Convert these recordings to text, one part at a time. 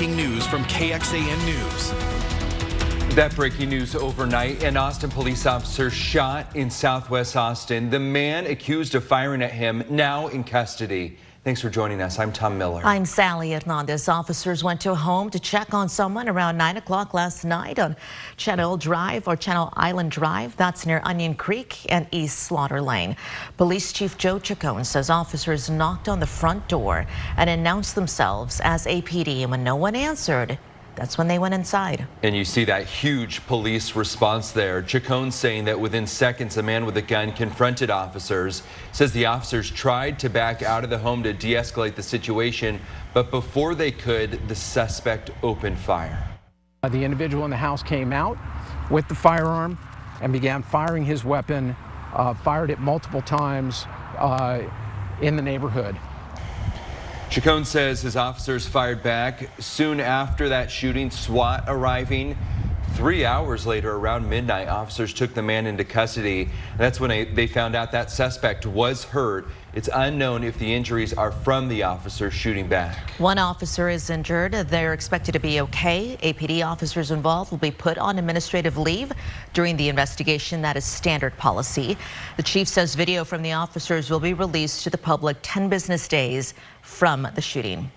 breaking news from KXAN News. That breaking news overnight, an Austin police officer shot in Southwest Austin. The man accused of firing at him now in custody. Thanks for joining us. I'm Tom Miller. I'm Sally Hernandez. Officers went to a home to check on someone around 9 o'clock last night on Channel Island Drive. That's near Onion Creek and East Slaughter Lane. Police Chief Joe Chacon says officers knocked on the front door and announced themselves as APD. And when no one answered, that's when they went inside. And you see that huge police response there. Chacon saying that within seconds, a man with a gun confronted officers. Says the officers tried to back out of the home to de-escalate the situation, but before they could, the suspect opened fire. The individual in the house came out with the firearm and began firing his weapon, fired it multiple times in the neighborhood. Chacon says his officers fired back. Soon after that shooting, SWAT arriving. 3 hours later, around midnight, officers took the man into custody. That's when they found out that suspect was hurt. It's unknown if the injuries are from the officer shooting back. One officer is injured. They're expected to be okay. APD officers involved will be put on administrative leave during the investigation. That is standard policy. The chief says video from the officers will be released to the public 10 business days from the shooting.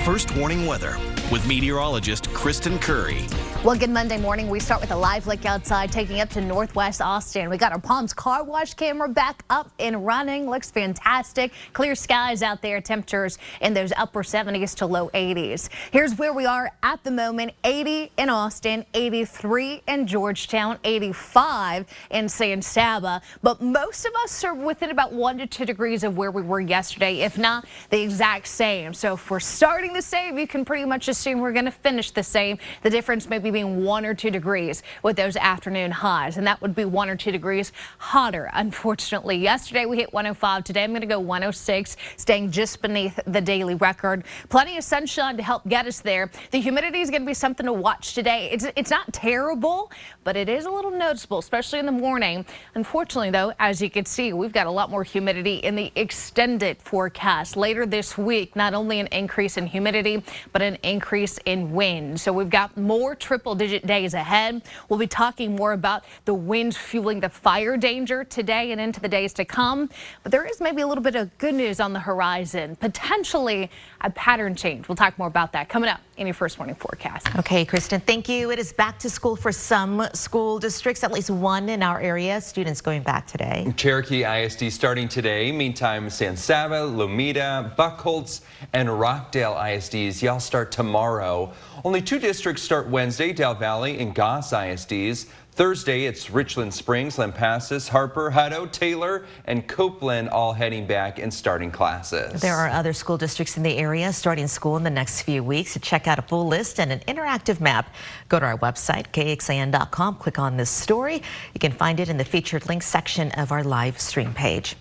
First warning weather with meteorologist Kristen Curry. Well, good Monday morning. We start with a live look outside, taking up to northwest Austin. We got our Palms car wash camera back up and running. Looks fantastic. Clear skies out there. Temperatures in those upper 70s to low 80s. Here's where we are at the moment. 80 in Austin, 83 in Georgetown, 85 in San Saba. But most of us are within about 1 to 2 degrees of where we were yesterday, if not the exact same. So if we're starting the same, you can pretty much assume we're going to finish the same. The difference maybe being 1 or 2 degrees with those afternoon highs, and that would be 1 or 2 degrees hotter. Unfortunately, yesterday we hit 105. Today I'm going to go 106, staying just beneath the daily record. Plenty of sunshine to help get us there. The humidity is going to be something to watch today. It's not terrible, but it is a little noticeable, especially in the morning. Unfortunately, though, as you can see, we've got a lot more humidity in the extended forecast. Later this week, not only an increase in humidity, but an increase in wind. So we've got more triple-digit days ahead. We'll be talking more about the winds fueling the fire danger today and into the days to come. But there is maybe a little bit of good news on the horizon, potentially a pattern change. We'll talk more about that coming up in your first morning forecast. Okay, Kristen, thank you. It is back to school for some school districts, at least one in our area. Students going back today. Cherokee ISD starting today. Meantime, San Saba, Lomita, Buckholz, and Rockdale ISDs, y'all start tomorrow. Only 2 districts start Wednesday, Del Valley and Goss ISDs. Thursday, it's Richland Springs, Lampasas, Harper, Hutto, Taylor, and Copeland all heading back and starting classes. There are other school districts in the area starting school in the next few weeks. To check out a full list and an interactive map, go to our website, KXAN.com. Click on this story. You can find it in the featured links section of our live stream page.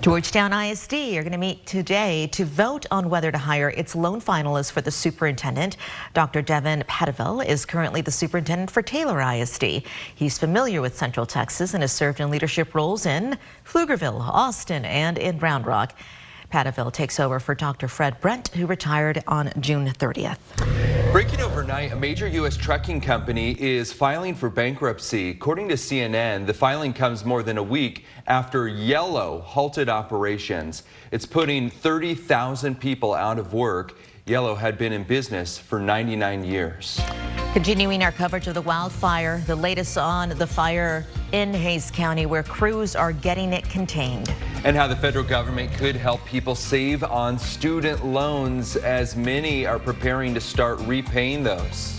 Georgetown ISD are going to meet today to vote on whether to hire its lone finalist for the superintendent. Dr. Devin Pettiville is currently the superintendent for Taylor ISD. He's familiar with Central Texas and has served in leadership roles in Pflugerville, Austin, and in Round Rock. Pettiville takes over for Dr. Fred Brent, who retired on June 30th. Breaking overnight, a major U.S. trucking company is filing for bankruptcy. According to CNN, the filing comes more than a week after Yellow halted operations. It's putting 30,000 people out of work. Yellow had been in business for 99 years. Continuing our coverage of the wildfire, the latest on the fire in Hays County, where crews are getting it contained. And how the federal government could help people save on student loans as many are preparing to start repaying those.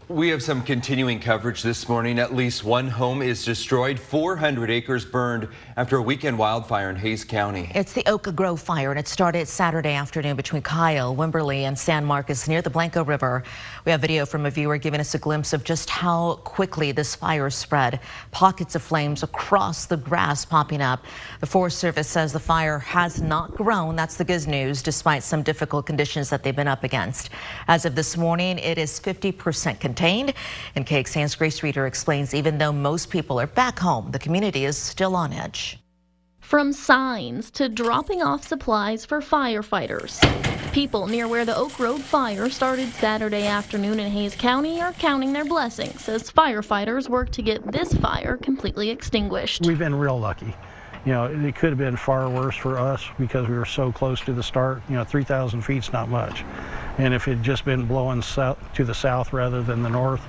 We have some continuing coverage this morning. At least one home is destroyed, 400 acres burned after a weekend wildfire in Hays County. It's the Oak Grove fire, and it started Saturday afternoon between Kyle, Wimberley, and San Marcos near the Blanco River. We have video from a viewer giving us a glimpse of just how quickly this fire spread. Pockets of flames across the grass popping up. The Forest Service says the fire has not grown. That's the good news, despite some difficult conditions that they've been up against. As of this morning, it is 50% contained. And KXAN's Grace Reader explains even though most people are back home, the community is still on edge. From signs to dropping off supplies for firefighters. People near where the Oak Road fire started Saturday afternoon in Hays County are counting their blessings as firefighters work to get this fire completely extinguished. We've been real lucky. You know, it could have been far worse for us because we were so close to the start. You know, 3,000 feet's not much. And if it had just been blowing south to the south rather than the north,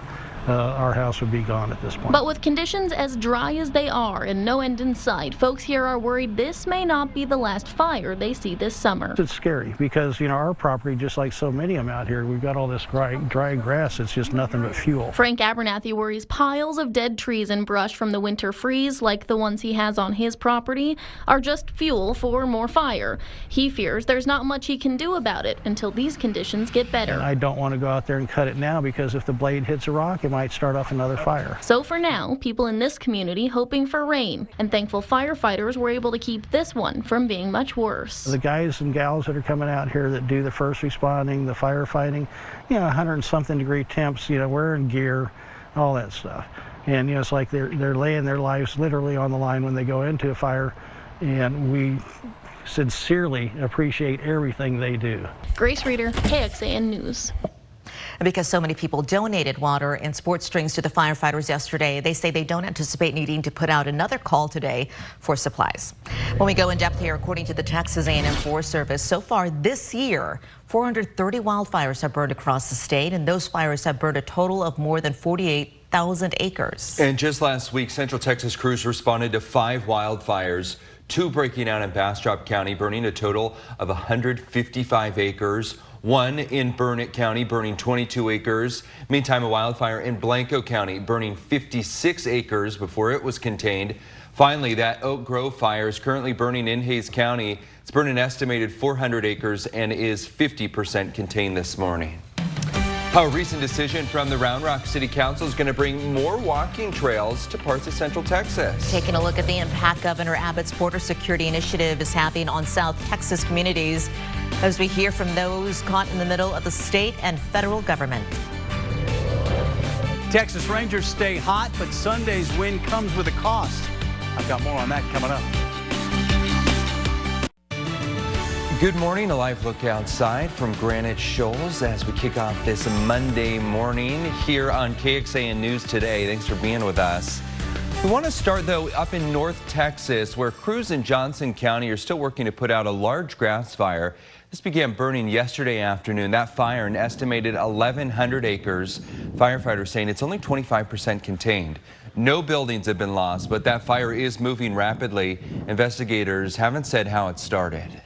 our house would be gone at this point. But with conditions as dry as they are and no end in sight, folks here are worried this may not be the last fire they see this summer. It's scary because, you know, our property, just like so many of them out here, we've got all this dry grass. It's just nothing but fuel. Frank Abernathy worries piles of dead trees and brush from the winter freeze, like the ones he has on his property, are just fuel for more fire. He fears there's not much he can do about it until these conditions get better. And I don't want to go out there and cut it now because if the blade hits a rock, it might start off another fire. So for now, people in this community hoping for rain and thankful firefighters were able to keep this one from being much worse. The guys and gals that are coming out here that do the first responding, the firefighting, you know, 100-something degree temps, you know, wearing gear, all that stuff. And, you know, it's like they're laying their lives literally on the line when they go into a fire, and we sincerely appreciate everything they do. Grace Reeder, KXAN News. And because so many people donated water and sports drinks to the firefighters yesterday, they say they don't anticipate needing to put out another call today for supplies. When we go in depth here, according to the Texas A&M Forest Service, so far this year, 430 wildfires have burned across the state, and those fires have burned a total of more than 48,000 acres. And just last week, Central Texas crews responded to 5 wildfires, 2 breaking out in Bastrop County, burning a total of 155 acres. 1 in Burnett County, burning 22 acres. Meantime, a wildfire in Blanco County, burning 56 acres before it was contained. Finally, that Oak Grove fire is currently burning in Hays County. It's burned an estimated 400 acres and is 50% contained this morning. A recent decision from the Round Rock City Council is going to bring more walking trails to parts of Central Texas. Taking a look at the impact Governor Abbott's border security initiative is having on South Texas communities, as we hear from those caught in the middle of the state and federal government. Texas Rangers stay hot, but Sunday's win comes with a cost. I've got more on that coming up. Good morning, a live look outside from Granite Shoals as we kick off this Monday morning here on KXAN News Today. Thanks for being with us. We want to start, though, up in North Texas, where crews in Johnson County are still working to put out a large grass fire. This began burning yesterday afternoon. That fire, an estimated 1,100 acres. Firefighters saying it's only 25% contained. No buildings have been lost, but that fire is moving rapidly. Investigators haven't said how it started.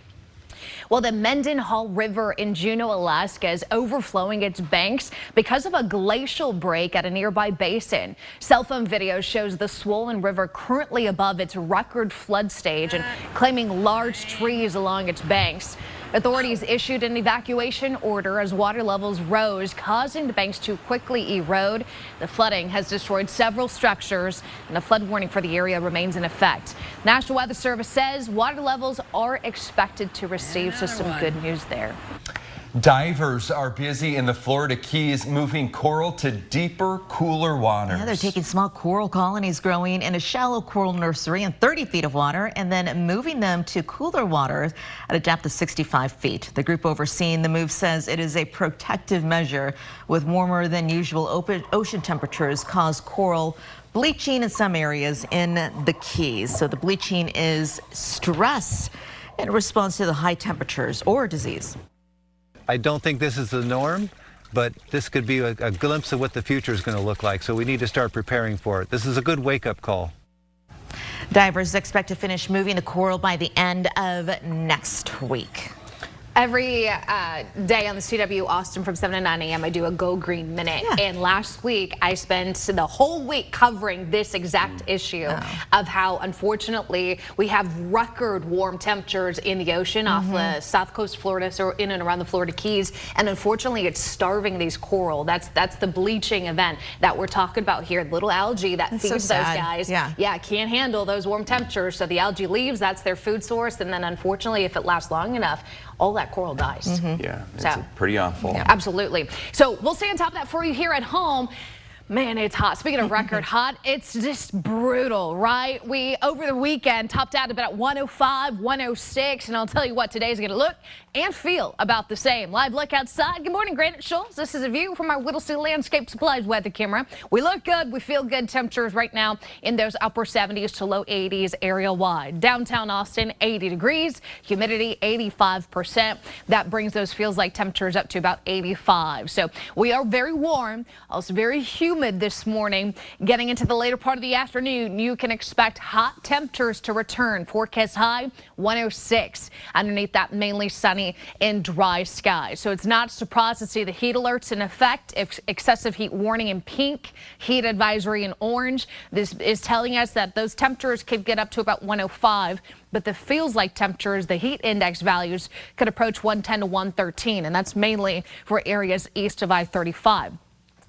Well, the Mendenhall River in Juneau, Alaska is overflowing its banks because of a glacial break at a nearby basin. Cell phone video shows the swollen river currently above its record flood stage and claiming large trees along its banks. Authorities issued an evacuation order as water levels rose, causing the banks to quickly erode. The flooding has destroyed several structures, and a flood warning for the area remains in effect. National Weather Service says water levels are expected to recede, so some good news there. Divers are busy in the Florida Keys, moving coral to deeper, cooler waters. Yeah, they're taking small coral colonies growing in a shallow coral nursery in 30 feet of water and then moving them to cooler waters at a depth of 65 feet. The group overseeing the move says it is a protective measure, with warmer than usual ocean temperatures cause coral bleaching in some areas in the Keys. So the bleaching is stress in response to the high temperatures or disease. I don't think this is the norm, but this could be a glimpse of what the future is going to look like, so we need to start preparing for it. This is a good wake-up call. Divers expect to finish moving the coral by the end of next week. Every day on the CW Austin from 7 to 9 a.m. I do a Go Green Minute. Yeah. And last week I spent the whole week covering this exact issue of how, unfortunately, we have record warm temperatures in the ocean off the south coast of Florida, so in and around the Florida Keys. And unfortunately, it's starving these coral. That's the bleaching event that we're talking about here. Little algae that feeds those guys. Yeah, can't handle those warm temperatures. So the algae leaves, that's their food source. And then unfortunately, if it lasts long enough, all that coral dies. Yeah, it's pretty awful. Yeah. Absolutely. So we'll stay on top of that for you here at home. Man, it's hot. Speaking of record hot, it's just brutal, right? We, over the weekend, topped out about 105, 106, and I'll tell you what, today's going to look and feel about the same. Live look outside. Good morning, Granite Shoals. This is a view from our Whittlesey Landscape Supplies weather camera. We look good. We feel good. Temperatures right now in those upper 70s to low 80s area-wide. Downtown Austin, 80 degrees. Humidity, 85%. That brings those feels like temperatures up to about 85. So we are very warm, also very humid this morning. Getting into the later part of the afternoon, you can expect hot temperatures to return. Forecast high 106. Underneath that, mainly sunny and dry skies. So it's not a surprise to see the heat alerts in effect. Excessive heat warning in pink, heat advisory in orange. This is telling us that those temperatures could get up to about 105. But the feels like temperatures, the heat index values could approach 110 to 113. And that's mainly for areas east of I-35.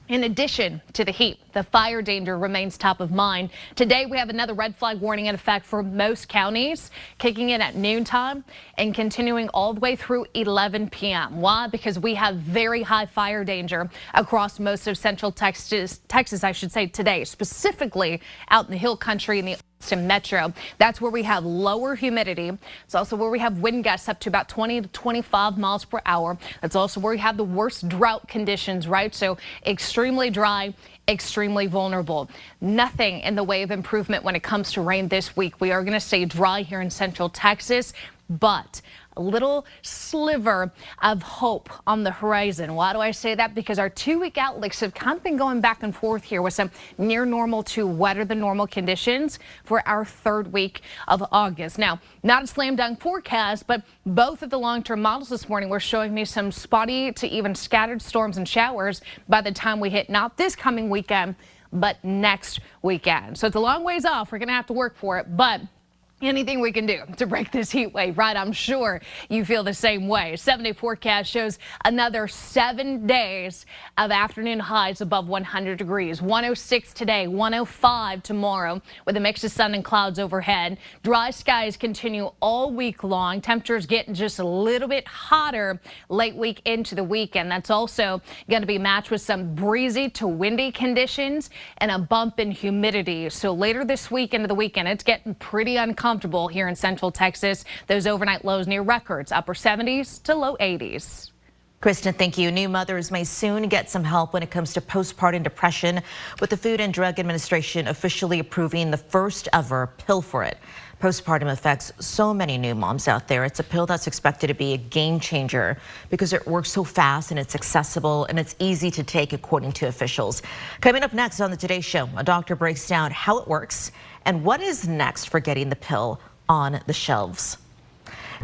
In addition to the heat, the fire danger remains top of mind. Today, we have another red flag warning in effect for most counties, kicking in at noontime and continuing all the way through 11 p.m. Why? Because we have very high fire danger across most of central Texas, I should say, today, specifically out in the hill country and the Austin metro. That's where we have lower humidity. It's also where we have wind gusts up to about 20 to 25 miles per hour. That's also where we have the worst drought conditions, right? So extremely dry, extremely vulnerable. Nothing in the way of improvement when it comes to rain this week. We are going to stay dry here in central Texas, but a little sliver of hope on the horizon. Why do I say that? Because our 2-week outlooks have kind of been going back and forth here with some near normal to wetter than normal conditions for our 3rd week of August. Now, not a slam dunk forecast, but both of the long-term models this morning were showing me some spotty to even scattered storms and showers by the time we hit not this coming weekend, but next weekend. So it's a long ways off. We're going to have to work for it, but anything we can do to break this heat wave, right? I'm sure you feel the same way. 7-day forecast shows another 7 days of afternoon highs above 100 degrees. 106 today, 105 tomorrow with a mix of sun and clouds overhead. Dry skies continue all week long. Temperatures getting just a little bit hotter late week into the weekend. That's also going to be matched with some breezy to windy conditions and a bump in humidity. So later this week into the weekend, it's getting pretty uncomfortable here in central Texas. Those overnight lows near records, upper 70s to low 80s. Kristen, thank you. New mothers may soon get some help when it comes to postpartum depression, with the Food and Drug Administration officially approving the first ever pill for it. Postpartum affects so many new moms out there. It's a pill that's expected to be a game changer because it works so fast and it's accessible and it's easy to take, according to officials. Coming up next on the Today Show, a doctor breaks down how it works and what is next for getting the pill on the shelves.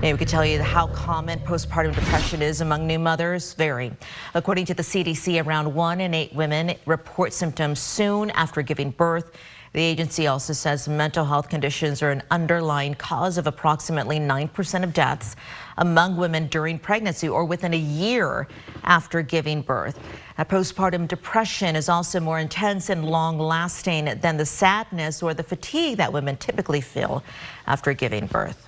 Now, we can tell you how common postpartum depression is among new mothers. Vary. According to the CDC, around 1 in 8 women report symptoms soon after giving birth. The agency also says mental health conditions are an underlying cause of approximately 9% of deaths among women during pregnancy or within a year after giving birth. Postpartum depression is also more intense and long-lasting than the sadness or the fatigue that women typically feel after giving birth.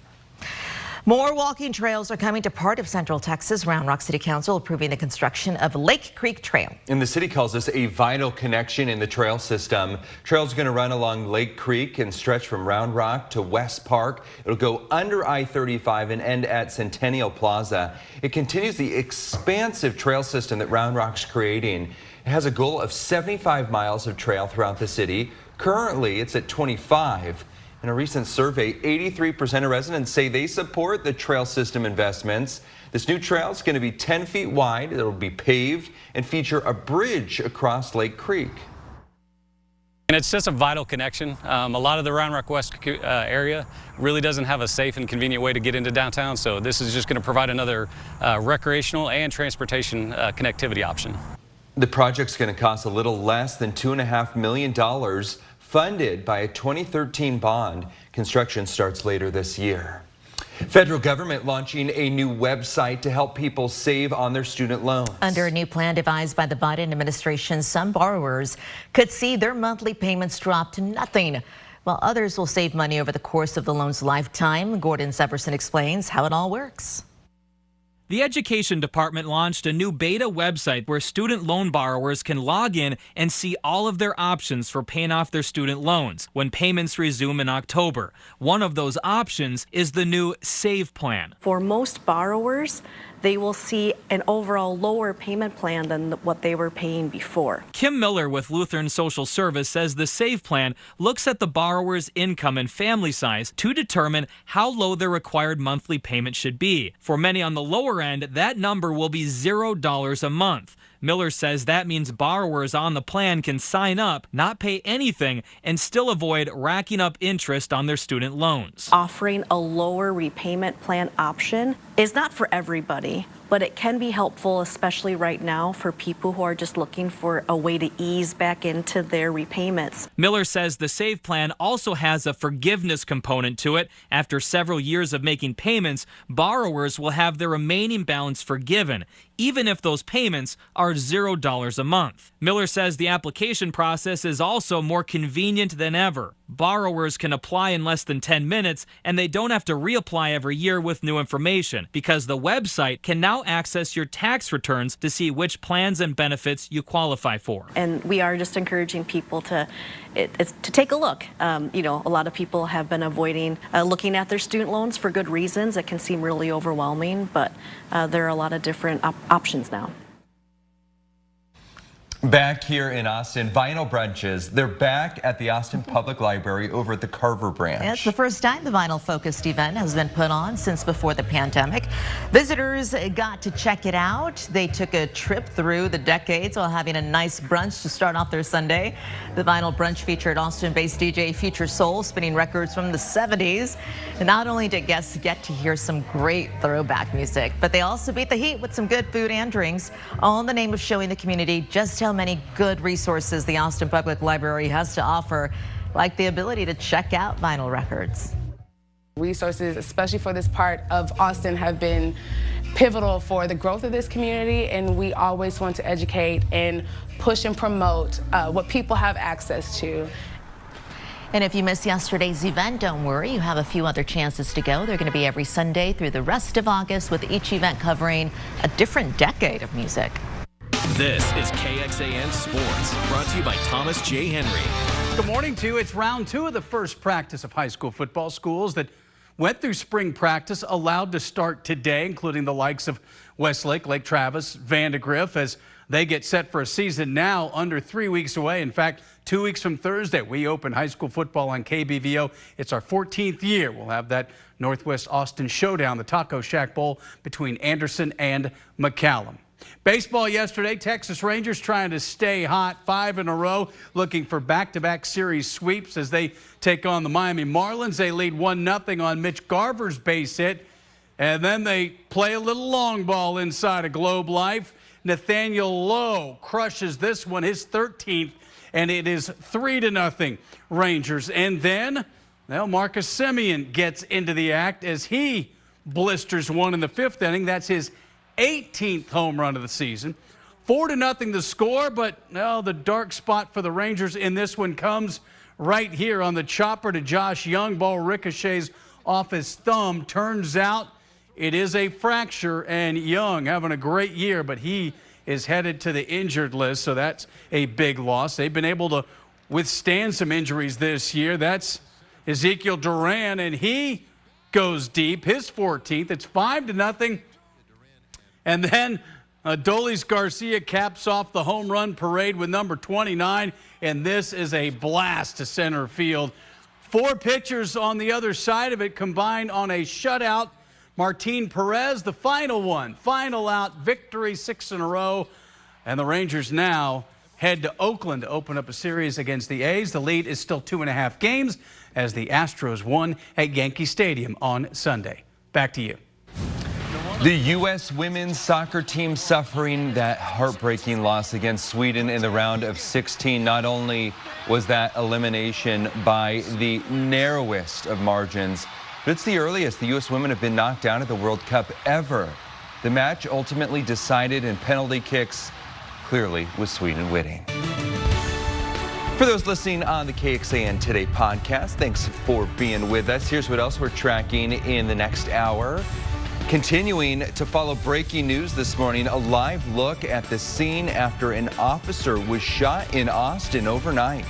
More walking trails are coming to part of central Texas. Round Rock City Council approving the construction of Lake Creek Trail. And the city calls this a vital connection in the trail system. Trail's going to run along Lake Creek and stretch from Round Rock to West Park. It'll go under I-35 and end at Centennial Plaza. It continues the expansive trail system that Round Rock's creating. It has a goal of 75 miles of trail throughout the city. Currently, it's at 25. In a recent survey, 83% of residents say they support the trail system investments. This new trail is going to be 10 feet wide. It will be paved and feature a bridge across Lake Creek. And it's just a vital connection. A lot of the Round Rock West area really doesn't have a safe and convenient way to get into downtown, so this is just going to provide another recreational and transportation connectivity option. The project's going to cost a little less than $2.5 million. Funded by a 2013 bond. Construction starts later this year. Federal government launching a new website to help people save on their student loans. Under a new plan devised by the Biden administration, some borrowers could see their monthly payments drop to nothing, while others will save money over the course of the loan's lifetime. Gordon Severson explains how it all works. The Education Department launched a new beta website where student loan borrowers can log in and see all of their options for paying off their student loans when payments resume in October. One of those options is the new Save Plan. For most borrowers, they will see an overall lower payment plan than what they were paying before. Kim Miller with Lutheran Social Service says the Save Plan looks at the borrower's income and family size to determine how low their required monthly payment should be. For many on the lower end, that number will be $0 a month. Miller says that means borrowers on the plan can sign up, not pay anything, and still avoid racking up interest on their student loans. Offering a lower repayment plan option is not for everybody, but it can be helpful, especially right now, for people who are just looking for a way to ease back into their repayments. Miller says the Save Plan also has a forgiveness component to it. After several years of making payments, borrowers will have their remaining balance forgiven, even if those payments are $0 a month. Miller says the application process is also more convenient than ever. Borrowers can apply in less than 10 minutes, and they don't have to reapply every year with new information because the website can now access your tax returns to see which plans and benefits you qualify for. And we are just encouraging people to take a look. A lot of people have been avoiding looking at their student loans for good reasons. It can seem really overwhelming, but there are a lot of different options now. Back here in Austin, Vinyl Brunches, they're back at the Austin Public Library over at the Carver branch. It's the first time the vinyl-focused event has been put on since before the pandemic. Visitors got to check it out. They took a trip through the decades while having a nice brunch to start off their Sunday. The Vinyl Brunch featured Austin-based DJ Future Soul spinning records from the 70s. And not only did guests get to hear some great throwback music, but they also beat the heat with some good food and drinks, all in the name of showing the community just how many good resources the Austin Public Library has to offer, like the ability to check out vinyl records. Resources, especially for this part of Austin, have been pivotal for the growth of this community, and we always want to educate and push and promote what people have access to. And if you missed yesterday's event, don't worry, you have a few other chances to go. They're going to be every Sunday through the rest of August, with each event covering a different decade of music. This is KXAN Sports, brought to you by Thomas J. Henry. Good morning to you. It's round 2 of the first practice of high school football. Schools that went through spring practice allowed to start today, including the likes of Westlake, Lake Travis, Vandegrift, as they get set for a season now under 3 weeks away. In fact, 2 weeks from Thursday, we open high school football on KBVO. It's our 14th year. We'll have that Northwest Austin Showdown, the Taco Shack Bowl between Anderson and McCallum. Baseball yesterday, Texas Rangers trying to stay hot, 5 in a row, looking for back-to-back series sweeps as they take on the Miami Marlins. They lead 1-0 on Mitch Garver's base hit, and then they play a little long ball inside of Globe Life. Nathaniel Lowe crushes this one, his 13th, and it is 3-0 Rangers. And then, well, Marcus Semien gets into the act as he blisters one in the 5th inning. That's his 18th home run of the season. 4-0 the score, but the dark spot for the Rangers in this one comes right here on the chopper to Josh Young. Ball ricochets off his thumb. Turns out it is a fracture, and Young having a great year, but he is headed to the injured list, so that's a big loss. They've been able to withstand some injuries this year. That's Ezekiel Duran, and he goes deep, his 14th. It's 5-0. And then Adolis Garcia caps off the home run parade with number 29, and this is a blast to center field. 4 pitchers on the other side of it combined on a shutout. Martin Perez, the final one. Final out, victory, 6 in a row. And the Rangers now head to Oakland to open up a series against the A's. The lead is still 2.5 games as the Astros won at Yankee Stadium on Sunday. Back to you. The U.S. women's soccer team suffering that heartbreaking loss against Sweden in the round of 16. Not only was that elimination by the narrowest of margins, but it's the earliest the U.S. women have been knocked out of the World Cup ever. The match ultimately decided in penalty kicks, clearly with Sweden winning. For those listening on the KXAN Today podcast, thanks for being with us. Here's what else we're tracking in the next hour. Continuing to follow breaking news this morning, a live look at the scene after an officer was shot in Austin overnight.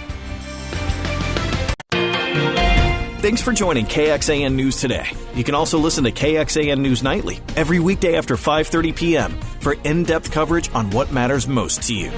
Thanks for joining KXAN News Today. You can also listen to KXAN News Nightly every weekday after 5:30 p.m. for in-depth coverage on what matters most to you.